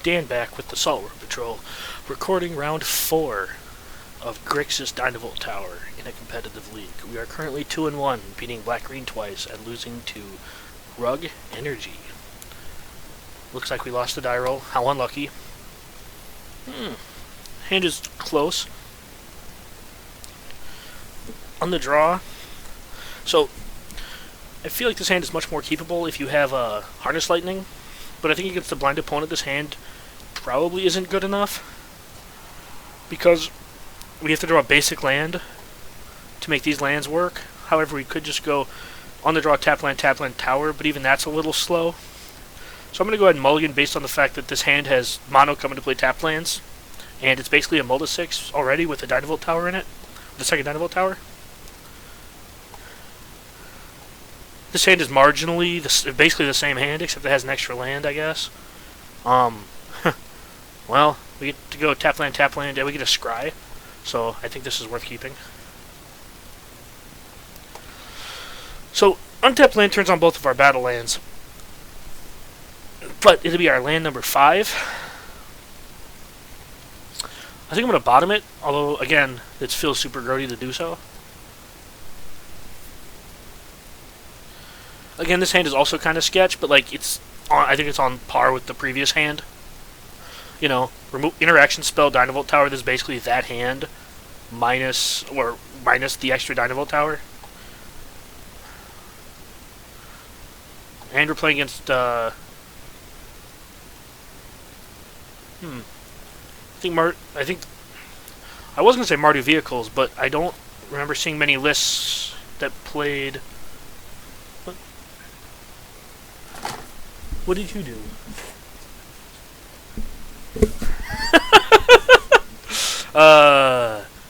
Dan back with the Saltworm Patrol, recording round 4 of Grixis Tower in a competitive league. We are currently 2-1, beating Black-Green twice and losing to Rug Energy. Looks like we lost the die roll. How unlucky. Hand is close. On the draw. So, I feel like this hand is much more keepable if you have Harness Lightning. But I think against the blind opponent, this hand probably isn't good enough. Because we have to draw a basic land to make these lands work. However, we could just go on the draw tap land, tower, but even that's a little slow. So I'm going to go ahead and mulligan based on the fact that this hand has mono coming to play tap lands. And it's basically a Multi 6 already with a Dynavolt Tower in it. The second Dynavolt Tower. This hand is marginally, basically the same hand, except it has an extra land, I guess. Well, we get to go tap land, and we get a Scry. So I think this is worth keeping. So, untapped land turns on both of our battle lands. But it'll be our land number 5. I think I'm going to bottom it, although, again, it feels super grody to do so. Again, this hand is also kind of sketch, but like I think it's on par with the previous hand. You know, remove interaction spell Dynavolt Tower. This is basically that hand minus the extra Dynavolt Tower. And we're playing against I think I was gonna say Mardu vehicles, but I don't remember seeing many lists that played. What did you do?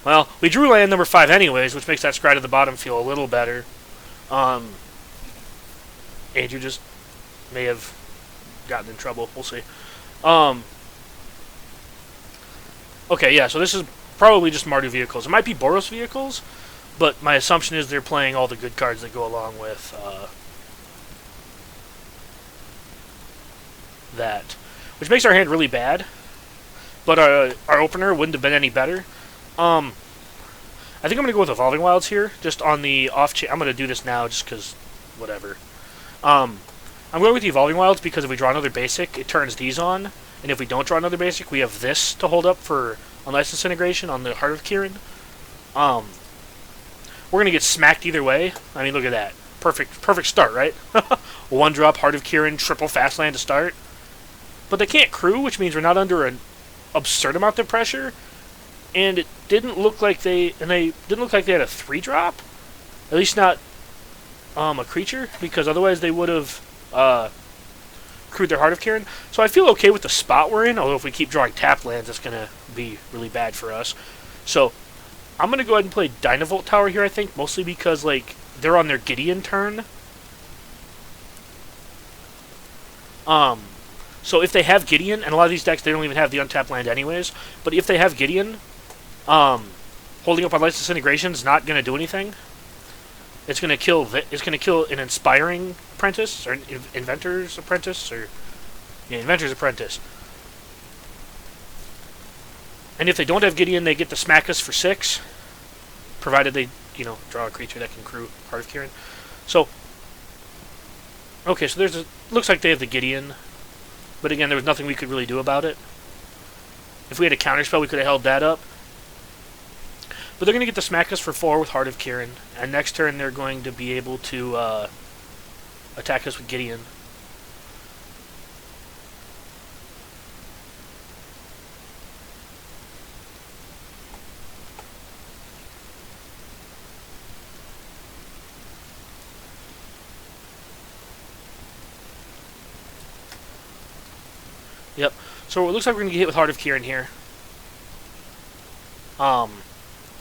Well, we drew land number 5 anyways, which makes that scry to the bottom feel a little better. Andrew just may have gotten in trouble. We'll see. Okay, yeah, so this is probably just Mardu vehicles. It might be Boros vehicles, but my assumption is they're playing all the good cards that go along with that, which makes our hand really bad, but our opener wouldn't have been any better. I think I'm going to go with Evolving Wilds here, just on the off chance. I'm going to do this now just because, whatever. I'm going with the Evolving Wilds because if we draw another basic, it turns these on, and if we don't draw another basic, we have this to hold up for Unlicensed Disintegration on the Heart of Kirin. We're going to get smacked either way. I mean, look at that. Perfect start, right? 1-drop Heart of Kirin, triple fast land to start. But they can't crew, which means we're not under an absurd amount of pressure. And it didn't look like they had a 3-drop. At least not a creature, because otherwise they would have crewed their Heart of Kirin. So I feel okay with the spot we're in, although if we keep drawing tap lands, that's going to be really bad for us. So I'm going to go ahead and play Dynavolt Tower here, I think, mostly because like they're on their Gideon turn. So if they have Gideon, and a lot of these decks, they don't even have the untapped land anyways, but if they have Gideon, holding up on Unlicensed Disintegration is not going to do anything. It's going to kill an Inspiring Apprentice, or an Inventor's Apprentice, or Inventor's Apprentice. And if they don't have Gideon, they get to smack us for 6, provided they, draw a creature that can crew Heart of Kirin. So, okay, so looks like they have the Gideon. But again, there was nothing we could really do about it. If we had a counterspell, we could have held that up. But they're going to get to smack us for 4 with Heart of Kirin. And next turn, they're going to be able to attack us with Gideon. Yep. So it looks like we're going to get hit with Heart of Kirin here. I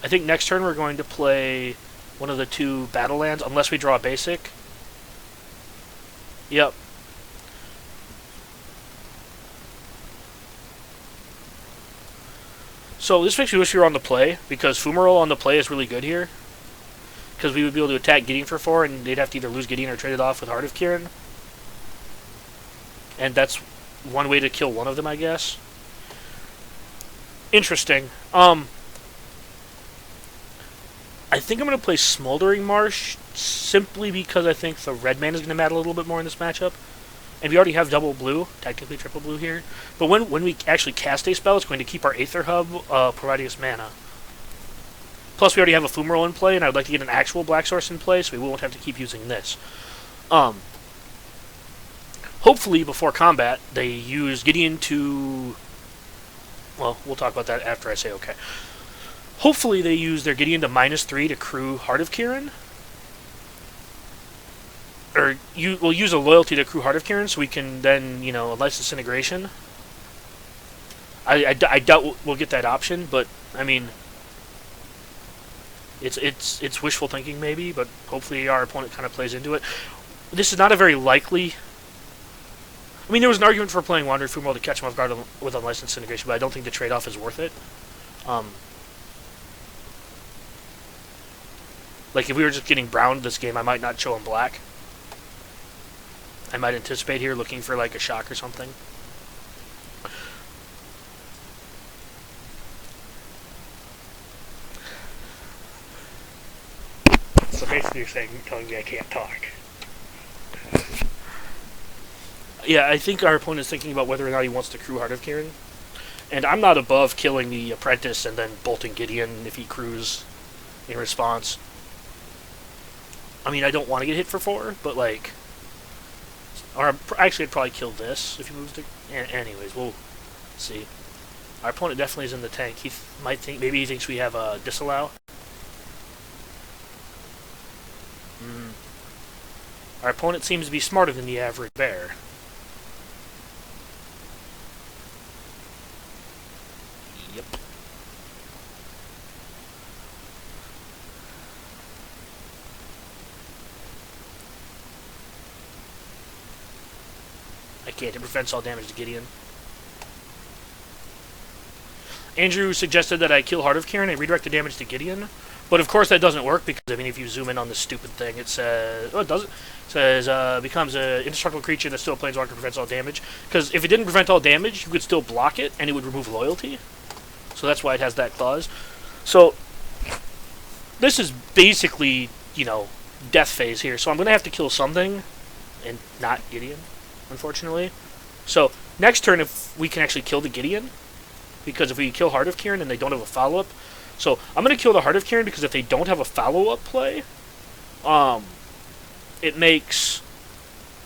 think next turn we're going to play one of the 2 battle lands, unless we draw a basic. Yep. So this makes me wish we were on the play, because Fumarole on the play is really good here. Because we would be able to attack Gideon for 4, and they'd have to either lose Gideon or trade it off with Heart of Kirin. And that's one way to kill one of them, I guess. Interesting. I think I'm going to play Smoldering Marsh simply because I think the red mana is going to matter a little bit more in this matchup. And we already have double blue, technically triple blue here. But when we actually cast a spell, it's going to keep our Aether Hub providing us mana. Plus, we already have a Fumarole in play, and I'd like to get an actual black source in play, so we won't have to keep using this. Hopefully, before combat, they use Gideon to... Well, we'll talk about that after I say okay. Hopefully, they use their Gideon to -3 to crew Heart of Kiran. Or we'll use a loyalty to crew Heart of Kiran, so we can then, you know, Unleash Disintegration. I doubt we'll get that option, but, I mean... It's wishful thinking, maybe, but hopefully our opponent kind of plays into it. This is not a very likely... I mean, there was an argument for playing Wandering Fumarole to catch him off guard with Unleash Disintegration, but I don't think the trade-off is worth it. Like, if we were just getting browned this game, I might not show him black. I might anticipate here looking for, like, a shock or something. So basically you're telling me I can't talk. Yeah, I think our opponent is thinking about whether or not he wants to crew Heart of Kiran. And I'm not above killing the Apprentice and then bolting Gideon if he crews in response. I mean, I don't want to get hit for 4, but like... Or actually, I'd probably kill this if he moves to... Anyways, we'll see. Our opponent definitely is in the tank. He might think... Maybe he thinks we have a Disallow. Our opponent seems to be smarter than the average bear. Yep. I can't. It prevents all damage to Gideon. Andrew suggested that I kill Heart of Kiran and redirect the damage to Gideon. But of course that doesn't work because, I mean, if you zoom in on this stupid thing, it says... Oh, it doesn't. It says, becomes an indestructible creature that still Planeswalker prevents all damage. Because if it didn't prevent all damage, you could still block it, and it would remove loyalty. So that's why it has that clause. So, this is basically, you know, death phase here. So I'm going to have to kill something, and not Gideon, unfortunately. So, next turn, if we can actually kill the Gideon, because if we kill Heart of Kiran and they don't have a follow-up... So, I'm going to kill the Heart of Kiran because if they don't have a follow-up play, it makes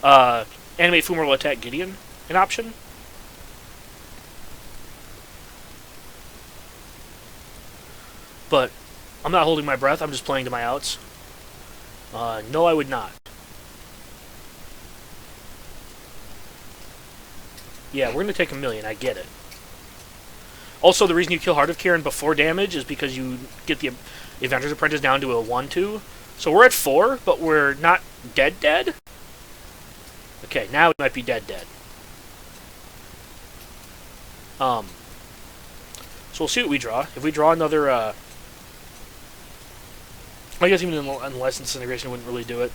Animate Fumarole attack Gideon an option. But I'm not holding my breath, I'm just playing to my outs. No, I would not. Yeah, we're going to take 1,000,000, I get it. Also, the reason you kill Heart of Kiran before damage is because you get the Adventurer's Apprentice down to a 1/2. So we're at 4, but we're not dead. Okay, now it might be dead. So we'll see what we draw. If we draw another, I guess even Unleash Disintegration wouldn't really do it.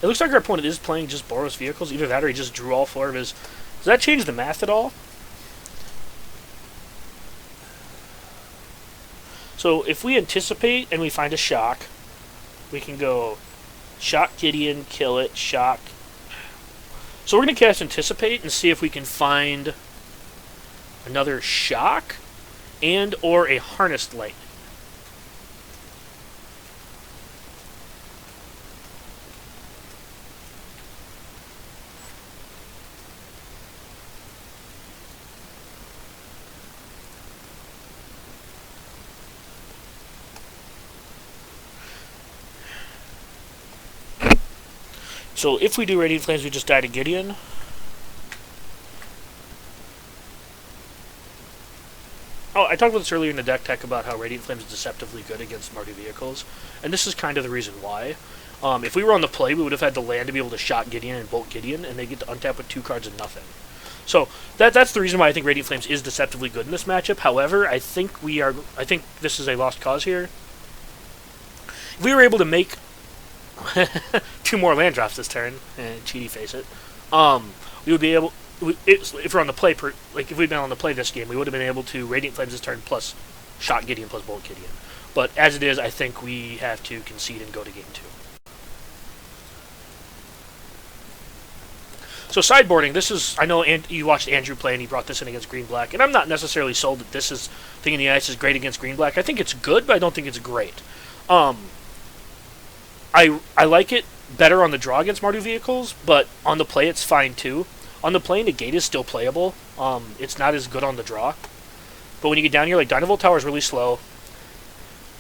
It looks like our opponent is playing just Boros Vehicles. Either that or he just drew all 4 of his... Does that change the math at all? So if we anticipate and we find a shock, we can go shock Gideon, kill it, shock. So we're going to cast Anticipate and see if we can find another shock and or a Harnessed Light. So if we do Radiant Flames, we just die to Gideon. Oh, I talked about this earlier in the deck tech about how Radiant Flames is deceptively good against Mardu vehicles. And this is kind of the reason why. If we were on the play, we would have had the land to be able to shot Gideon and bolt Gideon, and they get to untap with 2 cards and nothing. So that's the reason why I think Radiant Flames is deceptively good in this matchup. However, I think this is a lost cause here. If we were able to make 2 more land drops this turn, and cheaty face it, we would if we're on the play, like if we'd been on the play this game, we would have been able to Radiant Flames this turn plus Shot Gideon plus Bolt Gideon. But as it is, I think we have to concede and go to game 2. So sideboarding, this is, I know you watched Andrew play and he brought this in against green-black, and I'm not necessarily sold that this is, Thing in the Ice is great against green-black. I think it's good, but I don't think it's great. I like it better on the draw against Mardu vehicles, but on the play it's fine too. On the play, Negate is still playable. It's not as good on the draw. But when you get down here, like Dynavolt Tower is really slow,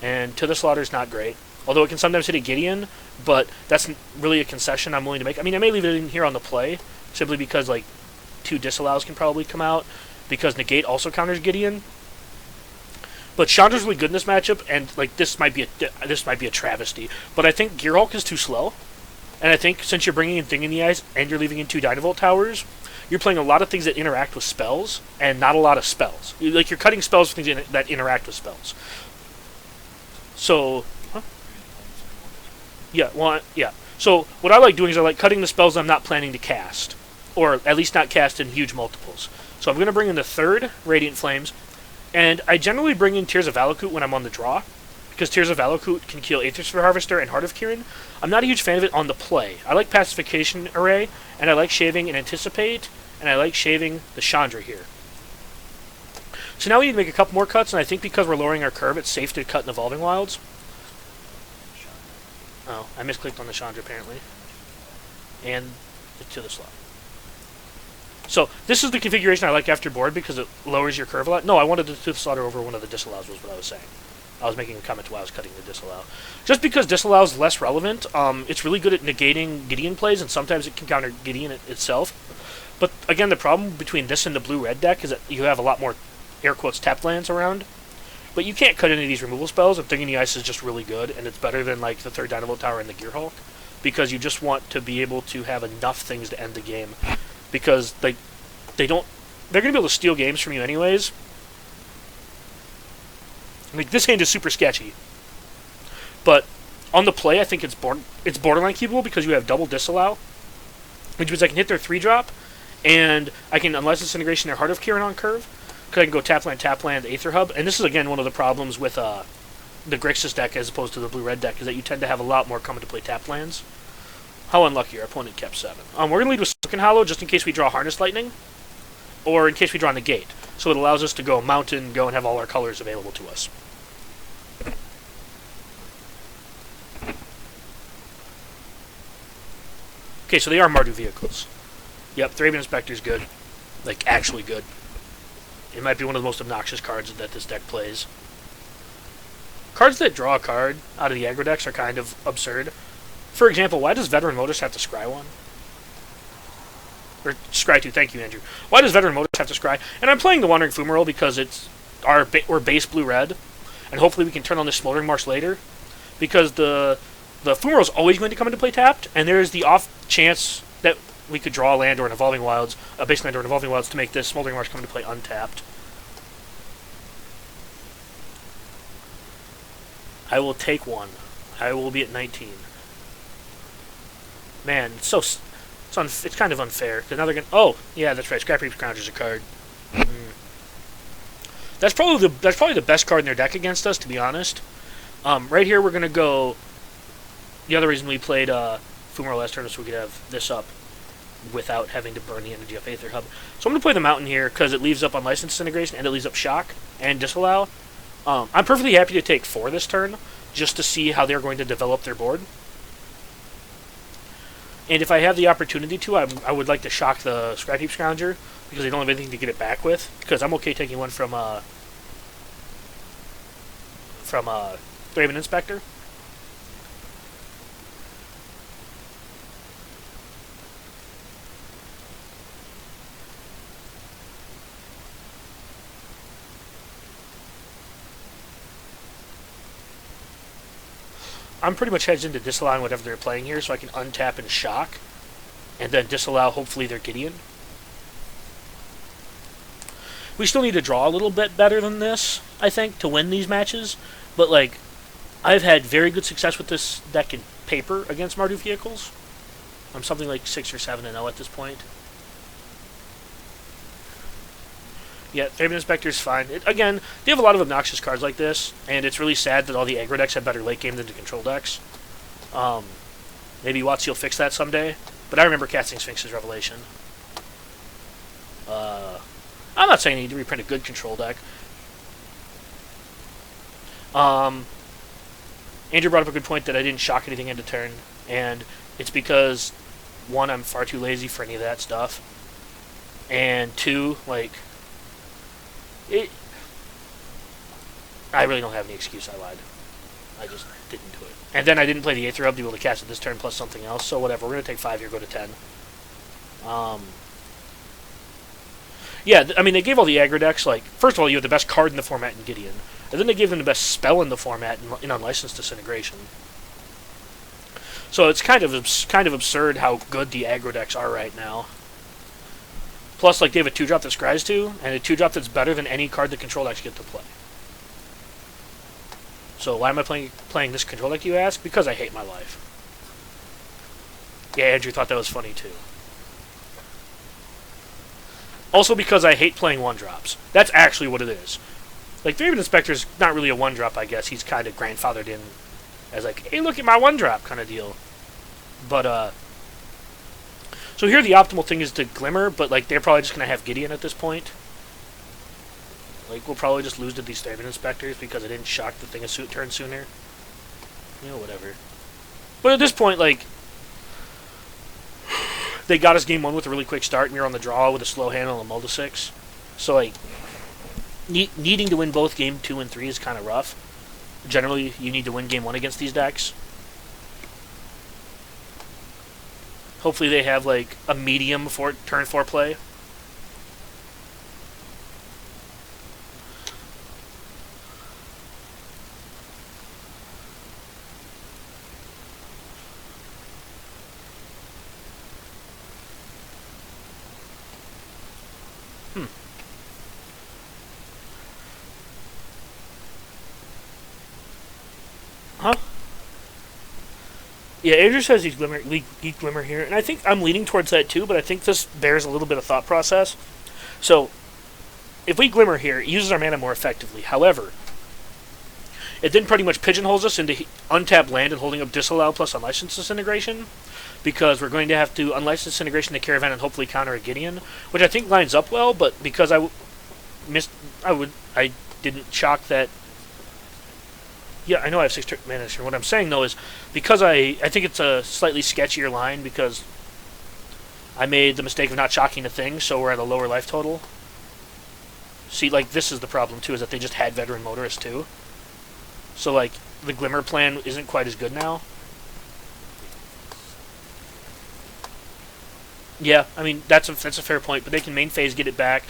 and To the Slaughter is not great. Although it can sometimes hit a Gideon, but that's really a concession I'm willing to make. I mean, I may leave it in here on the play, simply because like 2 disallows can probably come out, because Negate also counters Gideon. But Chandra's really good in this matchup, and like this might be a travesty. But I think Gearhulk is too slow, and I think since you're bringing in Thing in the Ice and you're leaving in 2 Dynavolt Towers, you're playing a lot of things that interact with spells, and not a lot of spells. Like you're cutting spells for things that interact with spells. So, yeah, well, yeah. So what I like doing is I like cutting the spells I'm not planning to cast, or at least not cast in huge multiples. So I'm going to bring in the 3rd Radiant Flames. And I generally bring in Tears of Valakut when I'm on the draw, because Tears of Valakut can kill Aethersphere Harvester and Heart of Kirin. I'm not a huge fan of it on the play. I like Pacification Array, and I like shaving and Anticipate, and I like shaving the Chandra here. So now we need to make a couple more cuts, and I think because we're lowering our curve, it's safe to cut in Evolving Wilds. Oh, I misclicked on the Chandra apparently. And To the Slaughter. So this is the configuration I like after board because it lowers your curve a lot. No, I wanted to slaughter over one of the disallows was what I was saying. I was making a comment while I was cutting the disallow. Just because disallow is less relevant, it's really good at negating Gideon plays, and sometimes it can counter Gideon itself. But again, the problem between this and the blue-red deck is that you have a lot more, air quotes, tapped lands around. But you can't cut any of these removal spells, and Thing in the Ice is just really good, and it's better than like the 3rd Dynavolt Tower and the Gearhulk, because you just want to be able to have enough things to end the game. Because they're going to be able to steal games from you anyways. Like, this hand is super sketchy. But on the play, I think it's borderline keepable because you have double disallow, which means I can hit their 3-drop, and I can unlicense integration their Heart of Kirin on curve, because I can go tap land, Aether Hub. And this is, again, one of the problems with the Grixis deck as opposed to the blue-red deck, is that you tend to have a lot more come to play tap lands. How unlucky, our opponent kept 7. We're going to lead with Silken Hollow just in case we draw Harness Lightning, or in case we draw Negate. So it allows us to go Mountain, go and have all our colors available to us. Okay, so they are Mardu vehicles. Yep, Thraben Inspector's good. Like, actually good. It might be one of the most obnoxious cards that this deck plays. Cards that draw a card out of the aggro decks are kind of absurd. For example, why does Veteran Modus have to scry 1? Or scry 2, thank you, Andrew. Why does Veteran Modus have to scry? And I'm playing the Wandering Fumarole because it's we're base blue-red, and hopefully we can turn on this Smoldering Marsh later, because the Fumarole is always going to come into play tapped, and there's the off chance that we could draw a land or an Evolving Wilds, a base land or an Evolving Wilds to make this Smoldering Marsh come into play untapped. I will take 1. I will be at 19. Man, it's kind of unfair, because now they're going to... Oh, yeah, that's right, Scrap Reap's Crown is a card. That's probably the best card in their deck against us, to be honest. Right here, we're going to go... The other reason we played Fumarole last turn is so we could have this up without having to burn the energy off Aether Hub. So I'm going to play the Mountain here, because it leaves up Unlicensed Integration, and it leaves up Shock and Disallow. I'm perfectly happy to take 4 this turn, just to see how they're going to develop their board. And if I have the opportunity to, I would like to shock the Scrap Heap Scrounger, because they don't have anything to get it back with, because I'm okay taking one from Thraben Inspector. I'm pretty much hedged into disallowing whatever they're playing here, so I can untap and shock, and then disallow, hopefully, their Gideon. We still need to draw a little bit better than this, I think, to win these matches, but, like, I've had very good success with this deck in paper against Mardu vehicles. I'm something like 6 or 7-0 at this point. Yeah, Thraben Inspector's fine. Again, they have a lot of obnoxious cards like this, and it's really sad that all the aggro decks have better late game than the control decks. Maybe WotC will fix that someday, but I remember casting Sphinx's Revelation. I'm not saying you need to reprint a good control deck. Andrew brought up a good point that I didn't shock anything into turn, and it's because, one, I'm far too lazy for any of that stuff, and two, like, I really don't have any excuse. I lied. I just didn't do it. And then I didn't play the Aether Hub to be able to cast it this turn plus something else, so whatever. We're going to take 5 here, go to 10. Yeah, I mean, they gave all the aggro decks, like, first of all, you have the best card in the format in Gideon, and then they gave them the best spell in the format in Unlicensed Disintegration. So it's kind of absurd how good the aggro decks are right now. Plus, like, they have a 2-drop that scries to, and a 2-drop that's better than any card the control decks get to play. So why am I playing this control deck, you ask? Because I hate my life. Yeah, Andrew thought that was funny, too. Also because I hate playing 1-drops. That's actually what it is. Like, Thraben Inspector's not really a 1-drop, I guess. He's kind of grandfathered in as like, hey, look at my 1-drop kind of deal. But, so here the optimal thing is to Glimmer, but, like, they're probably just going to have Gideon at this point. Like, we'll probably just lose to these Thraben Inspectors because I didn't shock the thing a turn sooner. You know, whatever. But at this point, like, they got us game 1 with a really quick start, and we were on the draw with a slow handle and a mull to 6. So, like, needing to win both game 2 and 3 is kind of rough. Generally, you need to win game 1 against these decks. Hopefully they have, like, a medium for turn 4 play. Huh? Yeah, Andrew says he's Glimmer here, and I think I'm leaning towards that too, but I think this bears a little bit of thought process. So, if we Glimmer here, it uses our mana more effectively. However, it then pretty much pigeonholes us into untapped land and holding up Disallow plus Unlicensed Disintegration, because we're going to have to Unlicensed Disintegration the Caravan and hopefully counter a Gideon, which I think lines up well, but because I didn't shock that. Yeah, I know I have 6 mana here. What I'm saying, though, is because I think it's a slightly sketchier line because I made the mistake of not shocking the thing, so we're at a lower life total. See, like, this is the problem, too, is that they just had Veteran Motorist, too. So, like, the Glimmer plan isn't quite as good now. Yeah, I mean, that's a fair point, but they can main phase, get it back.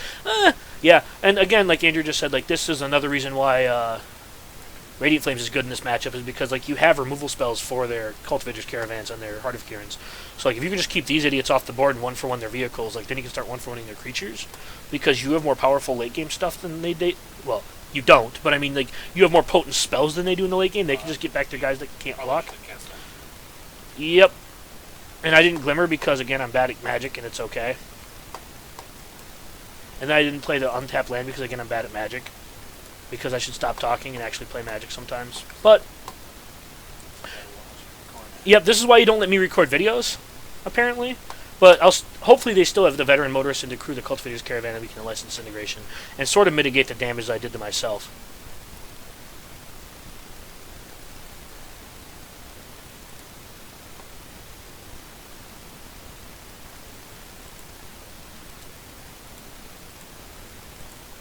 Yeah, and again, like Andrew just said, like, this is another reason why Radiant Flames is good in this matchup, is because, like, you have removal spells for their Cultivator's Caravans and their Heart of Kirans. So, like, if you can just keep these idiots off the board and 1-for-1 their vehicles, like, then you can start 1-for-1ing their creatures, because you have more powerful late-game stuff than they well, you don't, but I mean, like, you have more potent spells than they do in the late game. They can just get back to guys that can't block. Yep. And I didn't Glimmer because, again, I'm bad at Magic, and it's okay. And then I didn't play the untapped land because, again, I'm bad at Magic. Because I should stop talking and actually play Magic sometimes. But, yep, this is why you don't let me record videos, apparently. But hopefully they still have the Veteran Motorist and to crew the Cultivator's Caravan, and we can license Disintegration and sort of mitigate the damage I did to myself.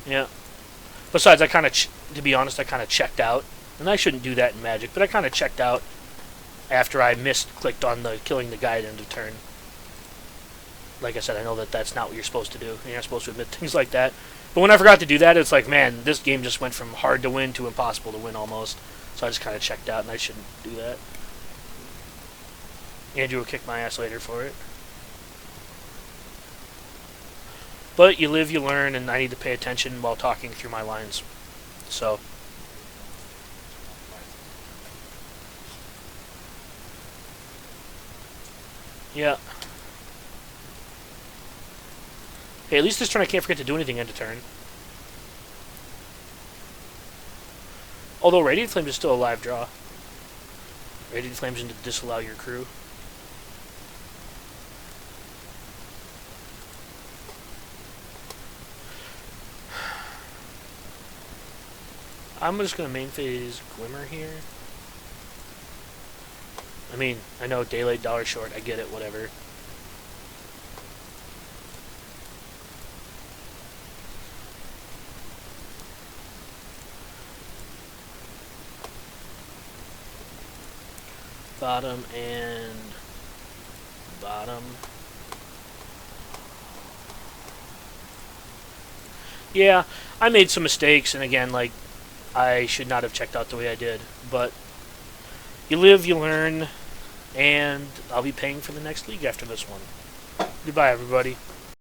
Yeah. Besides, I kind of, to be honest, I kind of checked out. And I shouldn't do that in Magic, but I kind of checked out after I clicked on the killing the guy at end of turn. Like I said, I know that that's not what you're supposed to do. You're not supposed to admit things like that. But when I forgot to do that, it's like, man, this game just went from hard to win to impossible to win almost. So I just kind of checked out, and I shouldn't do that. Andrew will kick my ass later for it. But you live, you learn, and I need to pay attention while talking through my lines. So. Yeah. Hey, at least this turn I can't forget to do anything end of turn. Although Radiant Flames is still a live draw. Radiant Flames and to disallow your crew. I'm just going to main phase Glimmer here. I mean, I know day late, dollar short. I get it, whatever. Bottom and bottom. Yeah, I made some mistakes, and again, like, I should not have checked out the way I did. But you live, you learn, and I'll be paying for the next league after this one. Goodbye, everybody.